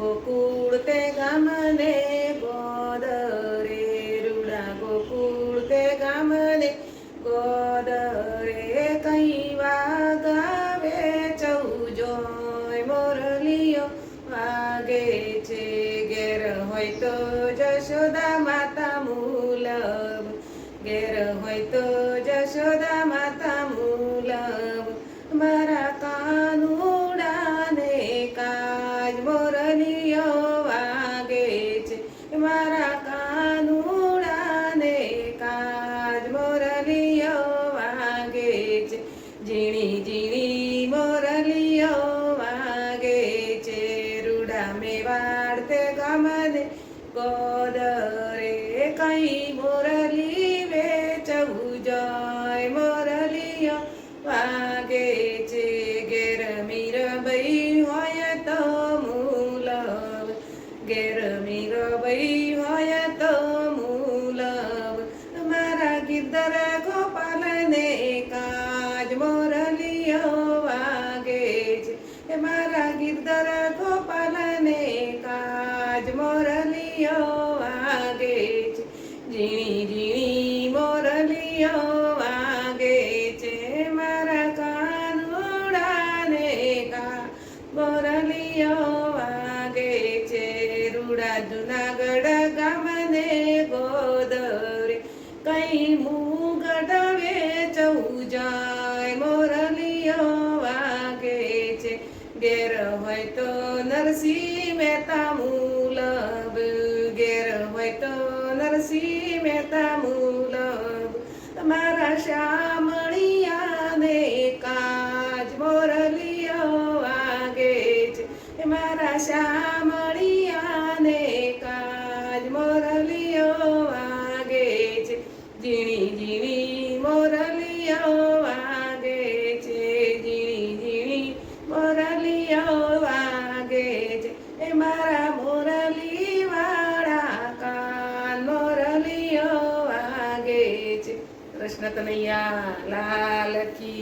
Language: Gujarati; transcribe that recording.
ગોકુળ તે ગામને ગોદ રે રૂડા ગોકુળ તે ગામને ગોદ રે કઈ વાગાવે ચૌજોય મોરલીઓ વાગે છે ઘેર હોય તો જશોદા માતા મૂલવ ઘેર હોય તો જશોદા માતા મૂલવ મારા કાનુડાને કાજ મોરલીઓ વાગે છે મારા કાનુડાને કાજ મોરલીઓ વાગે છે ઝીણી ઝીણી મોરલીઓ વાગે છે રૂડા મેવાડ તે ગામને ગોદ રે કઈ મોરલી વેચવું જાય મોરલીઓ વાગે છે ઘેર મીરબઈ હોય તો મૂલવ ઘેર મીરબઈ હોય તો મૂલવ મારા ગિરધર ગોપાલને કાજ મોરલીઓ વાગે છે મારા ગિરધર ગોપાલને કાજ મોરલીઓ વાગે છે ઝીણી ઝીણી મોરલીઓ વાગે છે મારા કાનુડાને કા મોરલીઓ વાગે છે રૂડા જુનાગઢ ગામને ગોદ રે કઈ મુગટ વેચવું જાય મોરલીઓ વાગે છે ઘેર હોય તો નરસિંહ મહેતા મૂલવ ઘેર હોય તો નરસિંહ મહેતા મૂલવ મારા શ્યામળિયાને કાજ મોરલીઓ વાગે છે મારા શ્યામળિયાને કાજ મોરલીઓ વાગે છે ઝીણી ઝીણી મોરલીઓ વાગે છે ઝીણી ઝીણી મોરલીઓ વાગે છે એ મારા મોરલી વાળા કાન મોરલીઓ વાગે છે કૃષ્ણ કનૈયા લાલ કી